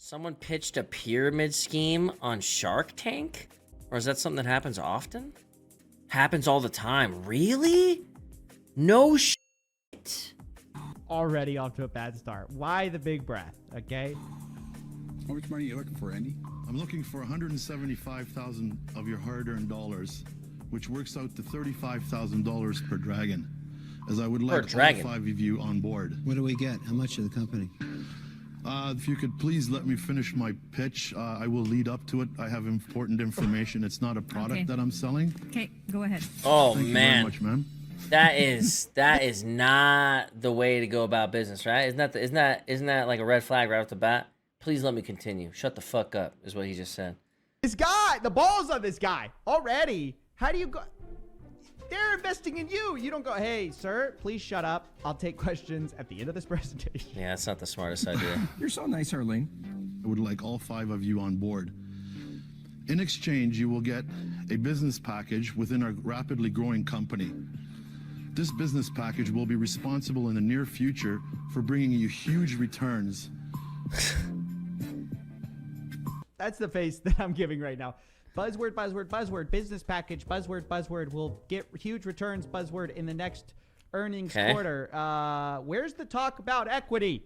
Someone pitched a pyramid scheme on Shark Tank? Or is that something that happens often? Happens all the time. Really? No shit. Already off to a bad start. Why the big breath, okay? How much money are you looking for, Andy? I'm looking for 175,000 of your hard-earned dollars, which works out to $35,000 per dragon, as I would like all 5 of you on board. What do we get? How much of the company? If you could please let me finish my pitch, I will lead up to it. I have important information. It's not a product that I'm selling. Okay, go ahead. Oh, Thank man. you very much, ma'am. That is not the way to go about business, right? Isn't that like a red flag right off the bat? Please let me continue. Shut the fuck up, is what he just said. This guy, the balls on this guy already. How do you go? They're investing in you. You don't go, hey, sir, please shut up. I'll take questions at the end of this presentation. Yeah, that's not the smartest idea. You're so nice, Arlene. I would like all 5 of you on board. In exchange, you will get a business package within our rapidly growing company. This business package will be responsible in the near future for bringing you huge returns. That's the face that I'm giving right now. Buzzword, buzzword, buzzword, business package, buzzword, buzzword. We'll get huge returns, buzzword, in the next earnings quarter. Where's the talk about equity?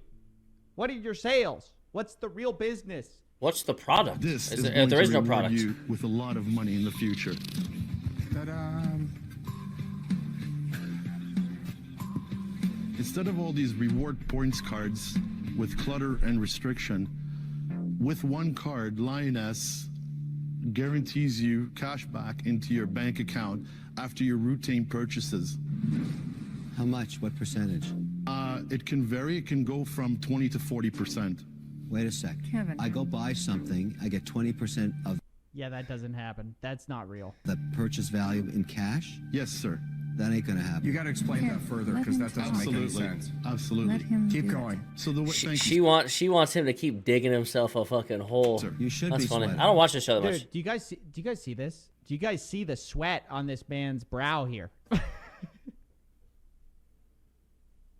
What are your sales? What's the real business? What's the product? This is there going is to no reward product. you with a lot of money in the future. Instead of all these reward points cards with clutter and restriction, with one card, Lioness guarantees you cash back into your bank account after your routine purchases. How much? What percentage? It can vary. It can go from 20 to 40%. Wait a sec. Kevin. I go buy something, I get 20% of Yeah, that doesn't happen. That's not real. the purchase value in cash? Yes, sir. That ain't gonna happen. You got to explain that further because that doesn't make any Absolutely. sense. Absolutely. Let him Keep do it. going. So the way, thank She you. wants him to keep digging himself a fucking hole. Sir. You should That's be funny. sweating. I don't watch this show that much. Dude, do you guys see this? Do you guys see the sweat on this man's brow here?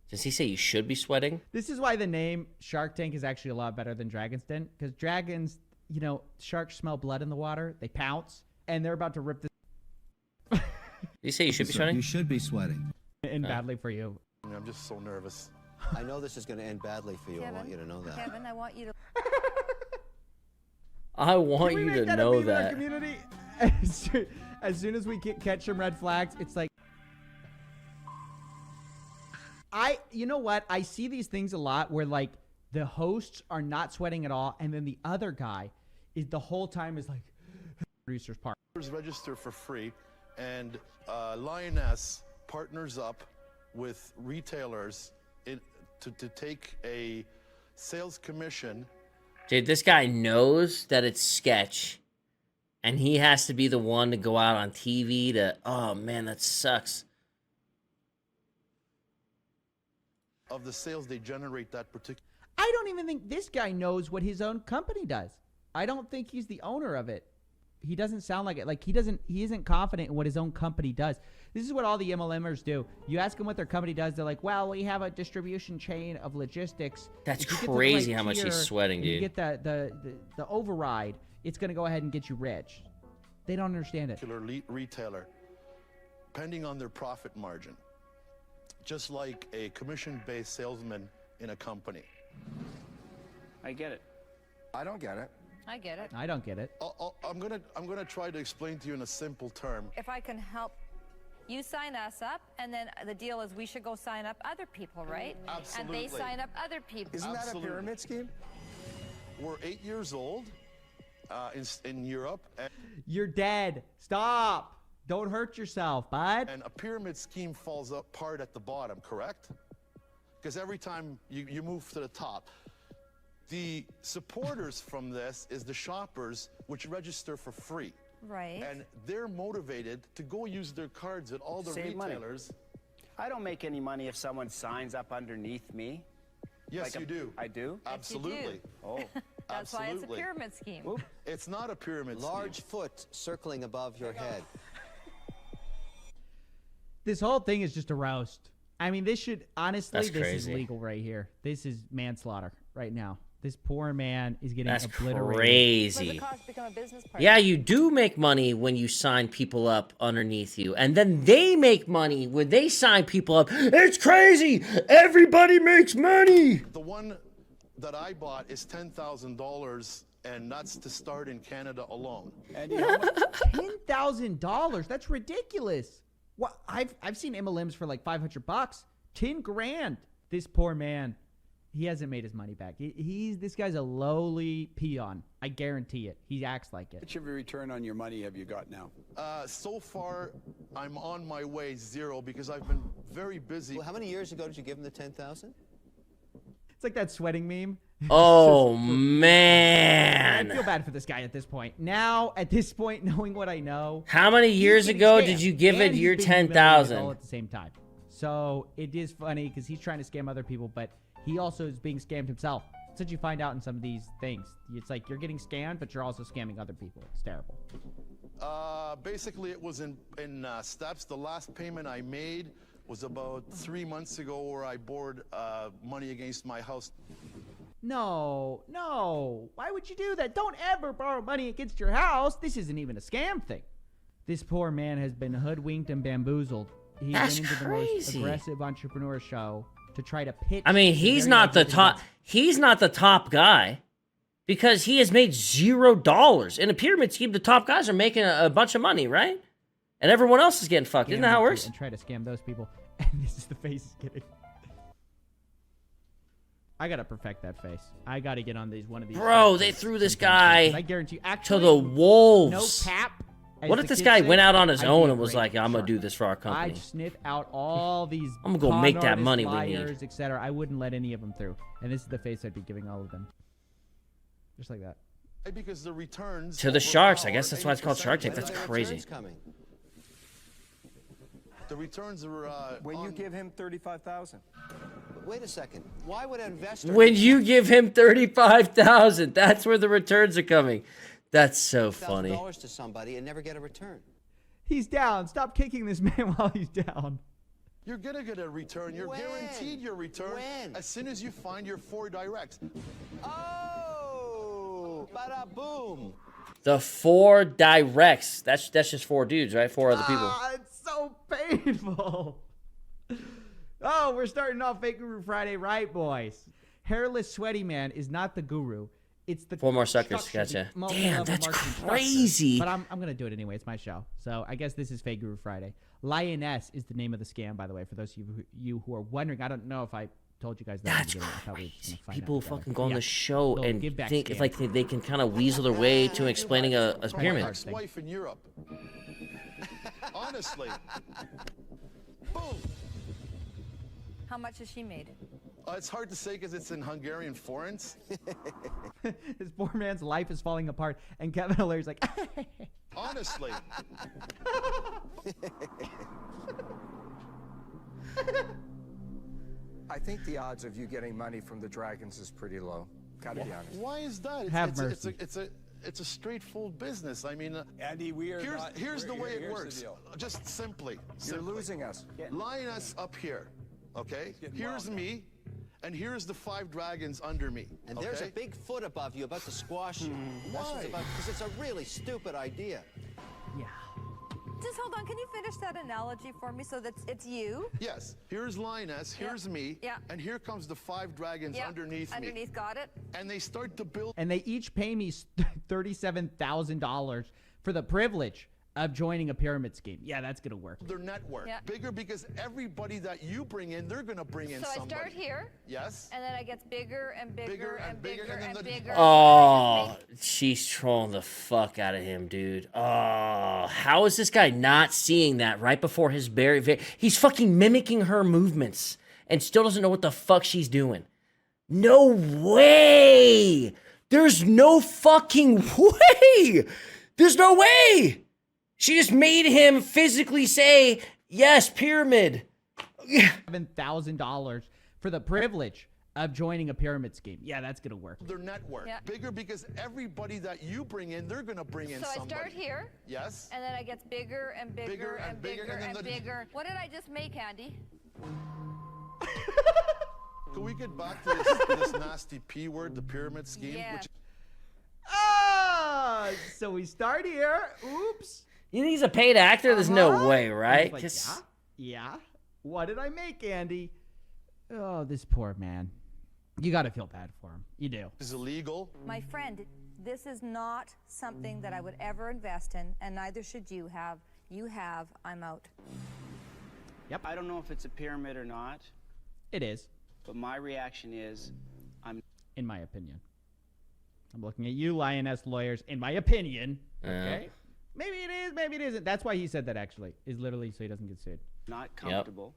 Does he say you should be sweating? This is why the name Shark Tank is actually a lot better than Dragon's Den, because dragons, you know, sharks smell blood in the water, they pounce, and they're about to rip this Did he say you should be sweating? You should be sweating. in badly for you. I'm just so nervous. I know this is going to end badly for you. I want you to know that. Kevin, I want you to. I want Can we you make to that a know meme in our that. community? As soon as we catch some red flags, it's like, you know what? I see these things a lot where like the hosts are not sweating at all, and then the other guy is the whole time is like, producer's part. Register for free, and Lioness partners up with retailers to take a sales commission. Dude, this guy knows that it's sketch, and he has to be the one to go out on TV to, oh man, that sucks. Of the sales they generate that particular. I don't even think this guy knows what his own company does. I don't think he's the owner of it. He doesn't sound like it. Like he isn't confident in what his own company does. This is what all the MLMers do. You ask them what their company does, they're like, well, we have a distribution chain of logistics. That's If you get to the crazy right how much he's tier sweating, and you dude. get the override, it's going to go ahead and get you rich. They don't understand it. Retailer, depending on their profit margin, just like a commission-based salesman in a company. I get it. I don't get it. I get it. I don't get it. I'm gonna try to explain to you in a simple term. If I can help you sign us up, and then the deal is we should go sign up other people, right? Absolutely. And they sign up other people. Isn't that a Absolutely. pyramid scheme? We're 8 years old in Europe, You're dead. Stop. Don't hurt yourself, bud. and a pyramid scheme falls apart at the bottom, correct? Because every time you move to the top, the supporters from this is the shoppers, which register for free. Right. And they're motivated to go use their cards at all the Save money. retailers. I don't make any money if someone signs up underneath me. Yes, you do. I do? Absolutely. Oh. That's why it's a Absolutely. pyramid scheme. It's not a pyramid Large scheme. foot circling above your head. This whole thing is just a roast. I mean, this should honestly, That's this crazy. is legal right here. This is manslaughter right now. This poor man is getting That's obliterated. What does crazy. it cost to become a business partner? Yeah, you do make money when you sign people up underneath you. And then they make money when they sign people up. It's crazy. Everybody makes money. The one that I bought is $10,000, and that's to start in Canada alone. Andy, how much? $10,000. That's ridiculous. What? I've seen MLMs for like $500. 10 grand. This poor man. He hasn't made his money back. This guy's a lowly peon. I guarantee it. He acts like it. How much of a return on your money have you got now? So far, I'm on my way 0 because I've been very busy. Well, how many years ago did you give him the 10,000? It's like that sweating meme. Oh, I man. feel bad for this guy at this point. Now, at this point, knowing what I know. How many years he's getting ago scammed, did you give it and he's your being humiliated 10,000? all at the same time. So it is funny because he's trying to scam other people, but he also is being scammed himself. That's what you find out in some of these things. It's like you're getting scammed, but you're also scamming other people. It's terrible. Basically, it was in steps. The last payment I made was about 3 months ago, where I borrowed money against my house. No. Why would you do that? Don't ever borrow money against your house. This isn't even a scam thing. This poor man has been hoodwinked and bamboozled. He That's went into the most crazy. aggressive entrepreneur show to try to pitch. I mean, he's very not the idea top. that- He's not the top guy because he has made $0. In a pyramid scheme, the top guys are making a bunch of money, right? And everyone else is getting fucked. Isn't that how it works? And try to scam those people. And this is the face he's getting. I gotta perfect that face. I gotta get on one of these. Bro, they threw this guy I guarantee you, to actually, the wolves. no cap. as What the if this kids guy say, went out on his I'd own be a and was great like, I'm going shark. to do this for our company? I'd sniff out all these I'm gonna go con make that artists, money we need. liars, etc. I wouldn't let any of them through. And this is the face I'd be giving all of them. Just like that. Because the returns To the sharks. I overpower guess that's why it's called 80%. Shark Tank. When That's are the crazy. returns coming? The returns are When you give him 35,000. Wait a second. Why would an investor... When you give him 35,000, that's where the returns are coming. That's so funny. $1,000 to somebody and never get a return. He's down. Stop kicking this man while he's down. You're gonna get a return. You're When? guaranteed your return When? as soon as you find your 4 directs. Oh! Bada boom! The 4 directs. That's just 4 dudes, right? 4 other people. Ah, it's so painful. Oh, we're starting off Fake Guru Friday, right, boys? Hairless Sweaty Man is not the guru. It's the 4 more suckers. structure, the Gotcha. multi-level Damn, that's marketing structure. crazy. But I'm gonna do it anyway. It's my show, so I guess this is Fake Guru Friday. Lioness is the name of the scam, by the way. For those of you who are wondering, I don't know if I told you guys that. That's at the beginning. I thought we were just crazy. gonna find People out together. fucking go on Yeah. the show Little and give back think scam. if like they can kind of weasel their way to explaining a pyramid. Card thing. Ex-wife in Europe. Honestly. Boom. How much has she made? It's hard to say because it's in Hungarian forints. This poor man's life is falling apart, and Kevin O'Leary's like, Honestly. I think the odds of you getting money from the Dragons is pretty low. Gotta be honest. Why is that? Have mercy. It's a straightforward business. I mean, Andy, we are not. here's the way it here's the works. deal. Just simply. You're losing us. Line us up here, okay? Getting Here's wild now. me, and here's the 5 dragons under me. And okay? there's a big foot above you about to squash you. That's what Why? it's about, because it's a really stupid idea. yeah. Just hold on. Can you finish that analogy for me so that it's you? Yes. Here's Linus, here's me, Yeah. and here comes the 5 dragons Yeah. underneath me. Underneath, got it. And they start to build And they each pay me $37,000 for the privilege of joining a pyramid scheme. Yeah, that's gonna work. their network. Yeah. Bigger because everybody that you bring in, they're going to bring in So somebody. I start here, Yes. and then it gets bigger and bigger and bigger and and then bigger. Oh, she's trolling the fuck out of him, dude. Oh, how is this guy not seeing that right before his very he's fucking mimicking her movements and still doesn't know what the fuck she's doing. No way. There's no fucking way. There's no way. She just made him physically say, yes, pyramid. $7,000 for the privilege of joining a pyramid scheme. Yeah, that's gonna work. Their network. Yeah. Bigger because everybody that you bring in, they're going to bring in So I somebody. start here, Yes. and then it gets bigger and bigger and bigger and and then bigger. What did I just make, Andy? Can we get back to this nasty P word, the pyramid scheme? Yeah. Which So we start here. Oops. You think he's a paid actor? There's no way, And right? he's like, 'Cause- yeah. What did I make, Andy? Oh, this poor man. You got to feel bad for him. You do. is illegal. My friend, this is not something that I would ever invest in, and neither should you have. You have, I'm out. Yep. I don't know if it's a pyramid or not, It is, but my reaction is in my opinion. I'm looking at you, Lioness lawyers. In my opinion. Okay. Maybe it is, maybe it isn't. That's why he said that, actually, is literally so he doesn't get sued. not comfortable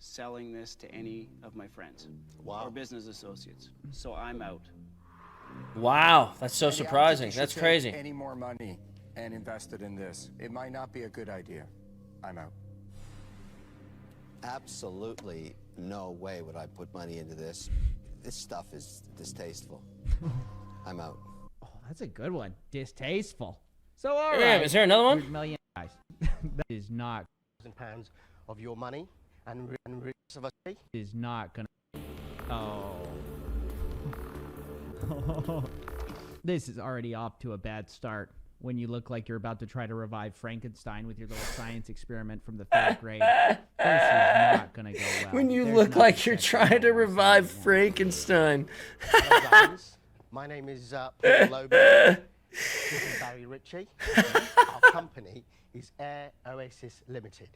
selling this to any of my friends or business associates. So I'm out. Wow, that's so And I don't think surprising. you should That's take crazy. Any more money and invest it in this. It might not be a good idea. I'm out. Absolutely no way would I put money into this. This stuff is distasteful. I'm out. Oh, that's a good one. Distasteful. So, all Yeah, right. is there another one? 100 million guys. That is not £1,000 of your money and rest of us. is not gonna. Oh. This is already off to a bad start. When you look like you're about to try to revive Frankenstein with your little science experiment from the 3rd grade, this is not gonna go well. When you There's look nothing like you're that's trying gonna to go well. revive Frankenstein. Hello, guys. My name is Paul Lobo. This is Barry Ritchie. Our company is Air Oasis Limited.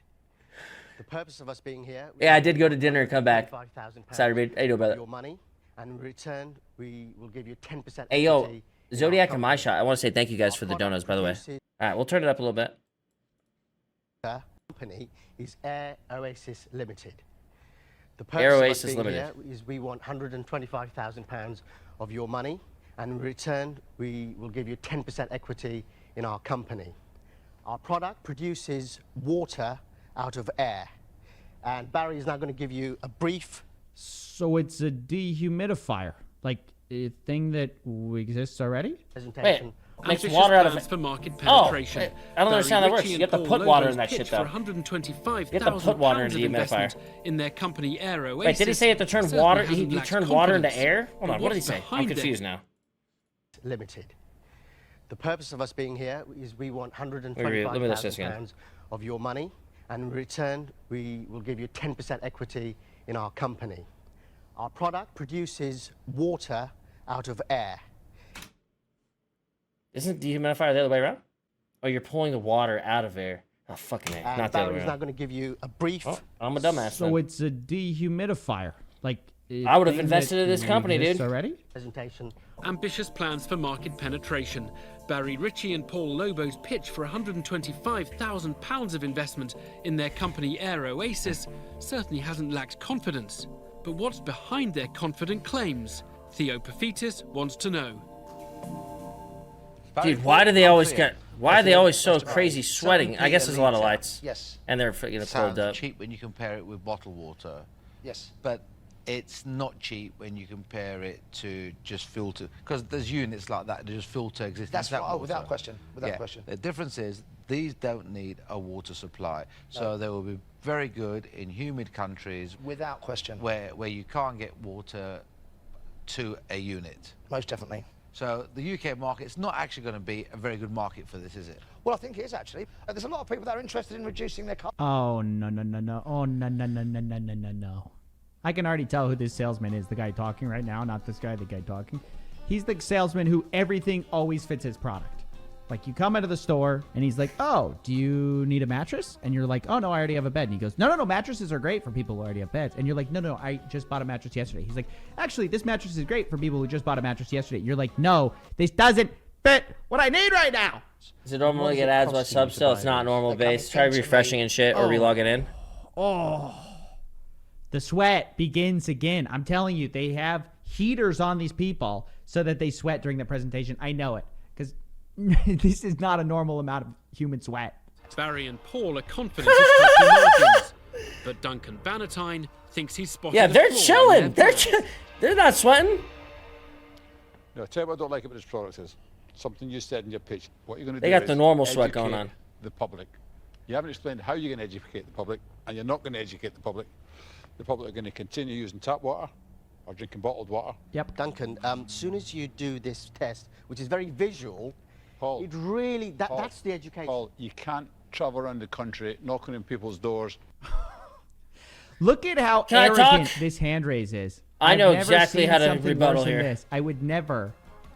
The purpose of us being here. Yeah, I did go to dinner and come back. £25,000 Saturday, how you doing, brother? Your money, and in return, we will give you 10%. Hey, yo, equity in our Zodiac and My company. Shot. I want to say thank you guys Our for the product donuts, by the way. produces- All right, we'll turn it up a little bit. Company is Air Oasis Limited. The Air purpose of us Oasis being Limited. here is we want £125,000 of your money, and in return, we will give you 10% equity in our company. Our product produces water out of air, and Barry is now going to give you a brief. So it's a dehumidifier, like a thing that exists already. Presentation. Wait, makes Ambitious water out of plans it. for market Oh, penetration. wait, I don't understand how that works. You have to put water in that shit, though. For 125,000 You have to put water in pounds the of investment dehumidifier. in their company Air Oasis. Wait, did he say you have to turn certainly water? hasn't You lacked turn water into confidence. air? Hold But on, what did he what's say? I'm behind it? confused now. Limited. The purpose of us being here is we want Let me list this again. £125,000 of your money, and in return, we will give you 10% equity in our company. Our product produces water out of air. Isn't dehumidifier the other way around? Oh, you're pulling the water out of air. Oh, fucking A. And Not the other Barry way is now around. going to give you a brief. Oh, I'm a dumbass. So then. it's a dehumidifier, like. a I would have thing invested that in this company, exists dude. Already. Presentation. Ambitious plans for market penetration. Barry Ritchie and Paul Lobo's pitch for £125,000 of investment in their company Air Oasis certainly hasn't lacked confidence. But what's behind their confident claims? Theo Paphitis wants to know. Dude, why do they always get? Why are they always so crazy sweating? I guess there's a lot of litre. lights. Yes. And they're freaking Sounds clothed up. cheap when you compare it with bottled water. Yes. But it's not cheap when you compare it to just filter, because there's units like that that just filter existing. That's tap right. Oh, water. without question. Without Yeah. question. The difference is these don't need a water supply, so they will be very good in humid countries Without question. where you can't get water to a unit. Most definitely. So the UK market's not actually going to be a very good market for this, is it? Well, I think it is actually. There's a lot of people that are interested in reducing their carbon. Oh no. Oh no. I can already tell who this salesman is. The guy talking right now, not this guy. The guy talking. He's the salesman who everything always fits his product. Like you come out of the store and he's like, "Oh, do you need a mattress?" And you're like, "Oh no, I already have a bed." And he goes, "No, mattresses are great for people who already have beds." And you're like, "No, I just bought a mattress yesterday." He's like, "Actually, this mattress is great for people who just bought a mattress yesterday." You're like, "No, this doesn't fit what I need right now." Is it normally get ads by sub still? It's not normal base. Try refreshing and shit or relogging in. Oh, the sweat begins again. I'm telling you, they have heaters on these people so that they sweat during the presentation. I know it because this is not a normal amount of human sweat. Barry and Paul are confident of healthy margins. But Duncan Bannatyne thinks he's spotted Yeah, a they're flaw in chilling. their They're plans. they're not sweating. No, tell you what I don't like about this product is something you said in your pitch. What you're going to do They got is the normal sweat going educate on. the public. You haven't explained how you're going to educate the public, and you're not going to educate the public. The public are going to continue using tap water, or drinking bottled water. Yep. Duncan, soon as you do this test, which is very visual, Paul, it really, that's the education. Paul, you can't travel around the country knocking on people's doors. Look at how Can I arrogant talk? this hand raise is. I know I've never exactly seen how to something rebuttal worse than here. This. I would never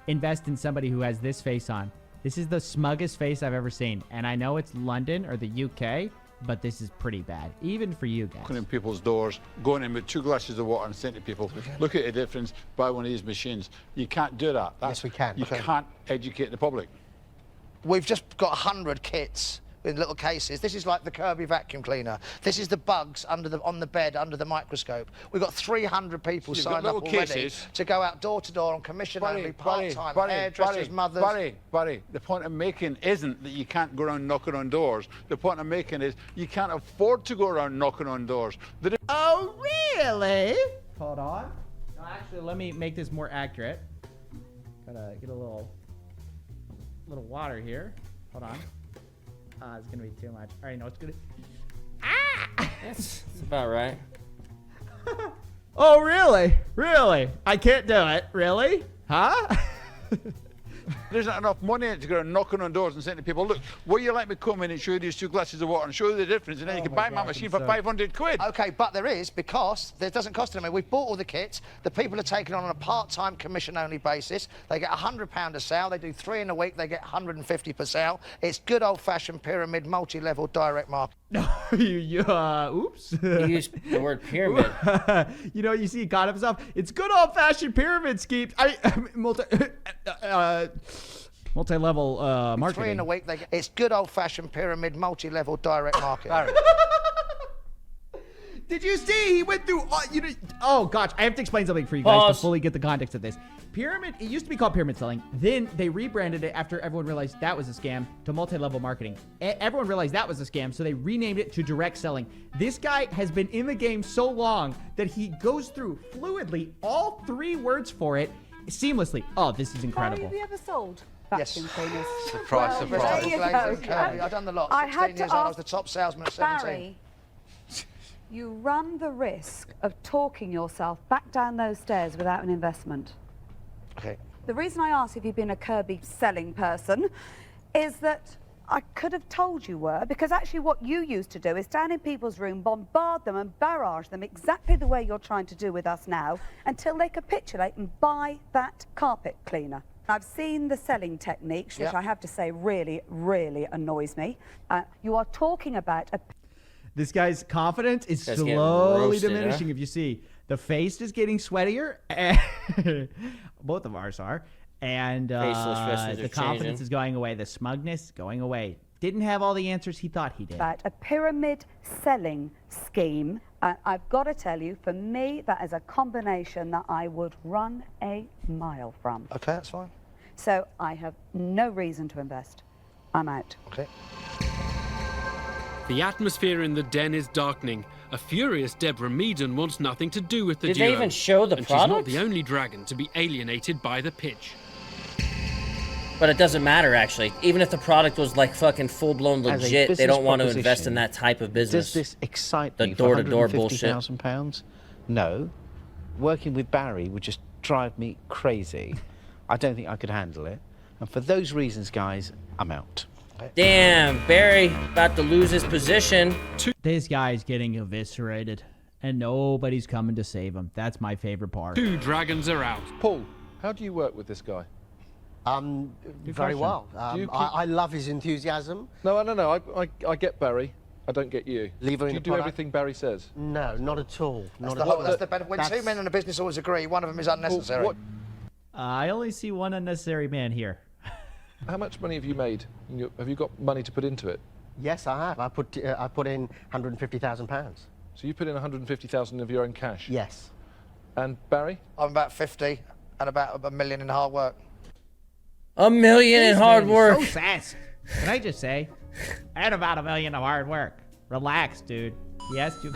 invest in somebody who has this face on. This is the smuggest face I've ever seen. And I know it's London or the UK, but this is pretty bad, even for you guys. Knocking on people's doors, going in with 2 glasses of water and saying to people, look at the difference, buy one of these machines. You can't do that. Yes, we can. You can't educate the public. We've just got 100 kits in little cases. This is like the Kirby vacuum cleaner. This is the bugs on the bed under the microscope. We've got 300 people So you've got signed up little already cases. to go out door to door on commission only, part-time, hairdressers, mothers. Barry, the point I'm making isn't that you can't go around knocking on doors. The point I'm making is you can't afford to go around knocking on doors. Oh, really? Hold on. No, actually, let me make this more accurate. Gotta get a little water here. Hold on. It's gonna be too much. All right, no, it's gonna. That's about right. Oh, really? Really? I can't do it. Really? Huh? There's not enough money in it to go around knocking on doors and saying to people, look, will you let me come in and show you these 2 glasses of water and show you the difference, and then you can buy my machine for 500 quid. Okay, but there is, because it doesn't cost them. We've bought all the kits. The people are taking on a part-time commission-only basis. They get £100 a sale. They do 3 in a week. They get 150 per sale. It's good old-fashioned pyramid, multi-level direct market. No, oops. You used the word pyramid. You know, you see, he caught himself. It's good old-fashioned pyramid schemes. Multi-level marketing. 3 in a week. It's good old-fashioned pyramid, multi-level direct market. Did you see? He went through. Oh gosh, I have to explain something for you guys to fully get the context of this. Pyramid. It used to be called pyramid selling. Then they rebranded it after everyone realized that was a scam to multi-level marketing. Everyone realized that was a scam, so they renamed it to direct selling. This guy has been in the game so long that he goes through fluidly all 3 words for it seamlessly. Oh, this is incredible. Have you ever sold Yes. vacuum cleaners? Surprise, Well, surprise. there you go. I've done the lot. I 16 had to years old. I was ask the top salesman at 17. Barry, you run the risk of talking yourself back down those stairs without an investment. Okay. The reason I asked if you've been a Kirby selling person is that I could have told you were, because actually what you used to do is stand in people's room, bombard them and barrage them exactly the way you're trying to do with us now until they capitulate and buy that carpet cleaner. I've seen the selling techniques, which I have to say really, really annoys me. You are talking about a... This guy's confidence is This guy's getting slowly roasted, diminishing. huh? If you see, the face is getting sweatier. And both of ours are. And Facial expressions the are confidence changing. is going away. The smugness is going away. Didn't have all the answers he thought he did. About a pyramid selling scheme. I've got to tell you, for me, that is a combination that I would run a mile from. Okay, that's fine. So I have no reason to invest. I'm out. Okay. The atmosphere in the den is darkening. A furious Deborah Meaden wants nothing to do with the Did duo. they even show the and she's not product? the only dragon to be alienated by the pitch. But it doesn't matter, actually. Even if the product was like fucking full-blown As a legit, they business don't want to invest proposition, in that type of business. Does this excite the me? door-to-door for bullshit. £150,000? No. Working with Barry would just drive me crazy. I don't think I could handle it. And for those reasons, guys, I'm out. Damn, Barry about to lose his position. This guy's getting eviscerated, and nobody's coming to save him. That's my favorite part. 2 dragons are out. Paul, how do you work with this guy? Very well. I love his enthusiasm. No, I get Barry. I don't get you. Leave her do in you the do product? everything Barry says? No, not at all. That's Not the, at all. that's the benefit. When 2 men in a business always agree, one of them is unnecessary. What, I only see one unnecessary man here. how much money have you made? Have you got money to put into it? Yes, I have. I put in £150,000. So you put in 150,000 of your own cash? Yes. And Barry? I'm about 50 and about $1 million in hard work. $1 million in This hard man is work. So sassy. Can I just say, and about $1 million of hard work. Relax, dude. Yes, you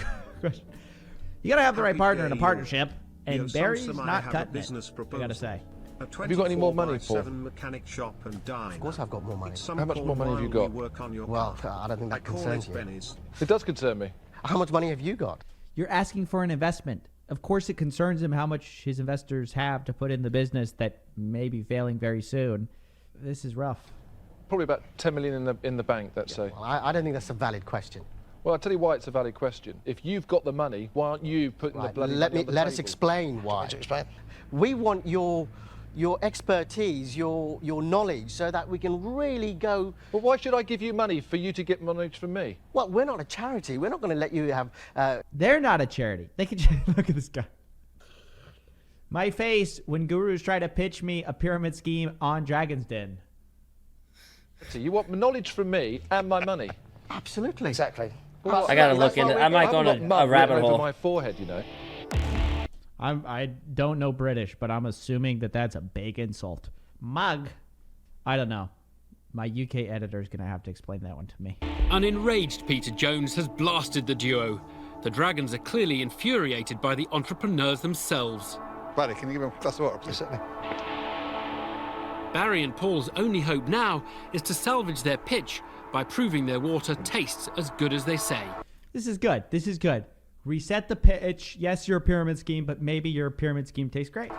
gotta have the right partner in a partnership, and Barry's not cutting it. I gotta say. Have you got any more money, Paul? Mechanic shop and dine. Of course I've got more money. How much more money have you got? Well, I don't think that concerns you. It does concern me. How much money have you got? You're asking for an investment. Of course, it concerns him how much his investors have to put in the business that may be failing very soon. This is rough. Probably about 10 million in the bank, let's say. Well, I don't think that's a valid question. Well, I'll tell you why it's a valid question. If you've got the money, why aren't you putting the bloody money on the Let us table? explain why. We want your expertise, your knowledge, so that we can really go... But why should I give you money for you to get knowledge from me? Well, we're not a charity. We're not going to let you have... They're not a charity. They can look at this guy. My face when gurus try to pitch me a pyramid scheme on Dragon's Den. So you want knowledge from me and my money? Absolutely. Exactly. Well, I gotta look into. I might go on a rabbit hole. Over my forehead, you know. I don't know British, but I'm assuming that that's a big insult. Mug? I don't know. My UK editor is going to have to explain that one to me. An enraged Peter Jones has blasted the duo. The Dragons are clearly infuriated by the entrepreneurs themselves. Barry, can you give him a glass of water, please? Certainly. Barry and Paul's only hope now is to salvage their pitch by proving their water tastes as good as they say. This is good. This is good. Reset the pitch. Yes, you're a pyramid scheme, but maybe your pyramid scheme tastes great.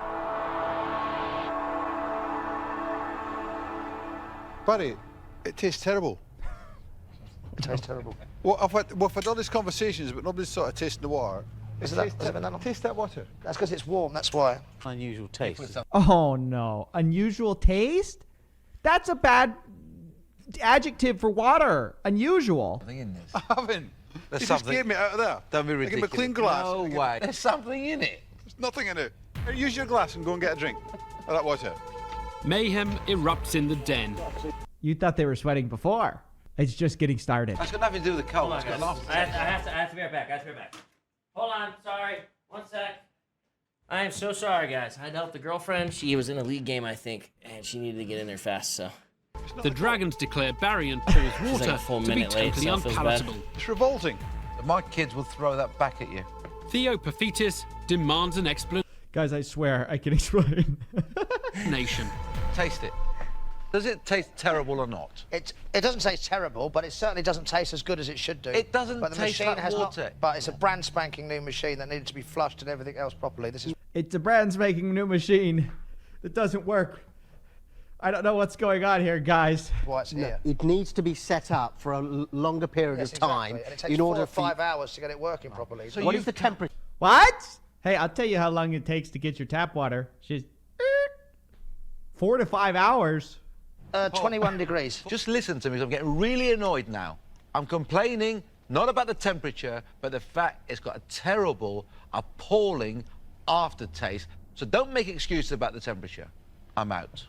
Barry, it tastes terrible. It tastes terrible. Well, I've had all these conversations, but nobody's sort of tasting the water. Is it that? Taste that water. That's because it's warm, that's why. Unusual taste. Oh, no. Unusual taste? That's a bad adjective for water. Unusual. Something in this. I haven't. There's You something. just gave me it out of there. Don't be I ridiculous. Give me a clean glass. No way. There's something in it. There's nothing in it. Here, use your glass and go and get a drink of that water. Mayhem erupts in the den. You thought they were sweating before. It's just getting started. That's got nothing to do with the cold. It's got nothing. I have to be right back. Hold on. Sorry. One sec. I am so sorry, guys. I had to help the girlfriend. She was in a league game, I think, and she needed to get in there fast, so. The Dragons declare Barry and Paul's She's water like a full to be minute late, totally so it feels bad. unpalatable. It's revolting. My kids will throw that back at you. Theo Paphitis demands an Guys, I swear, I can explain. explanation. Taste it. Does it taste terrible or not? It doesn't taste terrible, but it certainly doesn't taste as good as it should do. It doesn't but the taste machine like has water. Not, but it's a brand spanking new machine that needed to be flushed and everything else properly. This is. It's a brand spanking new machine that doesn't work. I don't know what's going on here, guys. Why it's here. It needs to be set up for a longer period of time Exactly. And it takes in order 4 or 5 hours to get it working properly. So what is the temperature? What? Hey, I'll tell you how long it takes to get your tap water. Just 4 to 5 hours. 21 degrees. Just listen to me, 'cause I'm getting really annoyed now. I'm complaining not about the temperature, but the fact it's got a terrible, appalling aftertaste. So don't make excuses about the temperature. I'm out.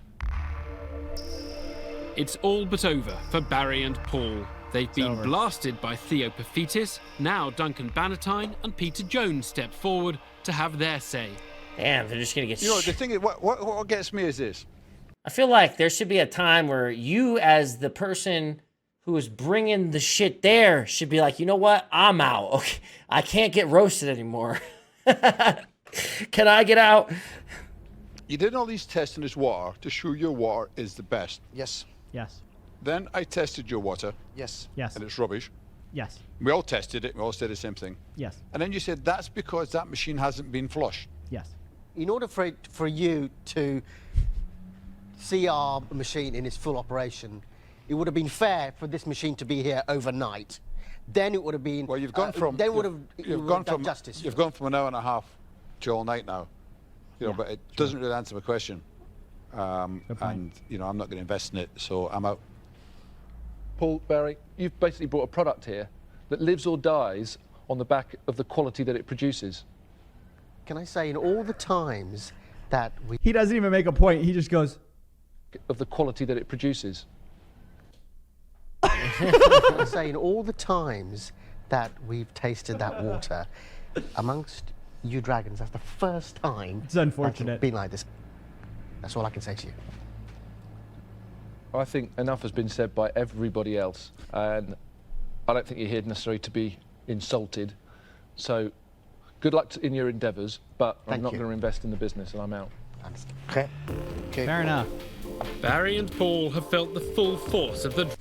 It's all but over for Barry and Paul. They've been blasted by Theo Paphitis. Now Duncan Bannatyne and Peter Jones step forward to have their say. Damn, they're just gonna get. You know, the thing is, what gets me is this. I feel like there should be a time where you, as the person who is bringing the shit there, should be like, you know what? I'm out. Okay, I can't get roasted anymore. Can I get out? You did all these tests in this water to show your water is the best. Yes. Yes. Then I tested your water. Yes. Yes. And it's rubbish. Yes. We all tested it. We all said the same thing. Yes. And then you said that's because that machine hasn't been flushed. Yes. In order for you to see our machine in its full operation, it would have been fair for this machine to be here overnight. Then it would have been. Well, you've gone from. Then would have. You've gone from justice. You've gone from an hour and a half to all night now. You know, but it doesn't really answer my question. And you know, I'm not going to invest in it, so I'm out. Paul, Barry, you've basically brought a product here that lives or dies on the back of the quality that it produces. Can I say, in all the times that we... He doesn't even make a point. He just goes... Of the quality that it produces. Can I say, in all the times that we've tasted that water, amongst you dragons, that's the first time... It's unfortunate. ...it's been like this. That's all I can say to you. I think enough has been said by everybody else, and I don't think you're here necessarily to be insulted. So, good luck in your endeavours, but I'm not going to invest in the business, and I'm out. Okay. Fair enough. Barry and Paul have felt the full force of the...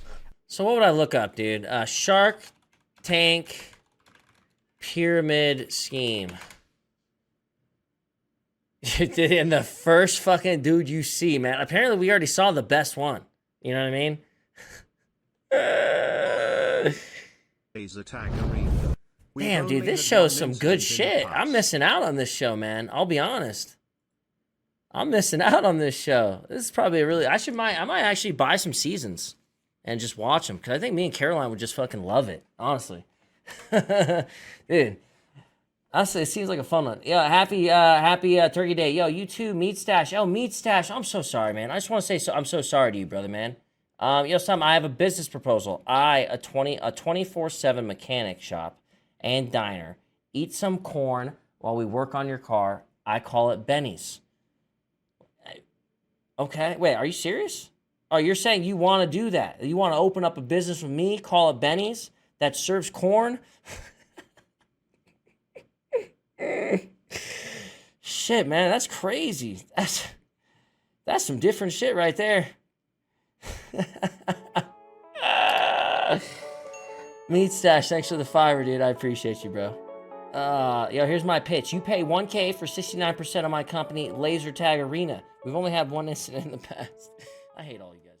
So what would I look up, dude? Shark Tank Pyramid Scheme. And the first fucking dude you see, man. Apparently, we already saw the best one. You know what I mean? Damn, dude, this show's some good shit. I'm missing out on this show, man. I'll be honest. I'm missing out on this show. This is probably a really... I might actually buy some seasons and just watch them, because I think me and Caroline would just fucking love it, honestly. Dude. Honestly, it seems like a fun one. Yo, happy Turkey Day. Yo, you too, Meat Stash. Oh, Meat Stash. I'm so sorry, man. I just want to say I'm so sorry to you, brother, man. Yo, Sam, I have a business proposal. A 24/7 mechanic shop and diner. Eat some corn while we work on your car. I call it Benny's. Okay, wait, are you serious? Oh, you're saying you want to do that? You want to open up a business with me, call it Benny's, that serves corn? Shit, man, that's crazy. That's some different shit right there. Meat Stash, thanks for the $5, dude. I appreciate you, bro. Yo, here's my pitch. You pay $1K for 69% of my company, Laser Tag Arena. We've only had one incident in the past. I hate all you guys.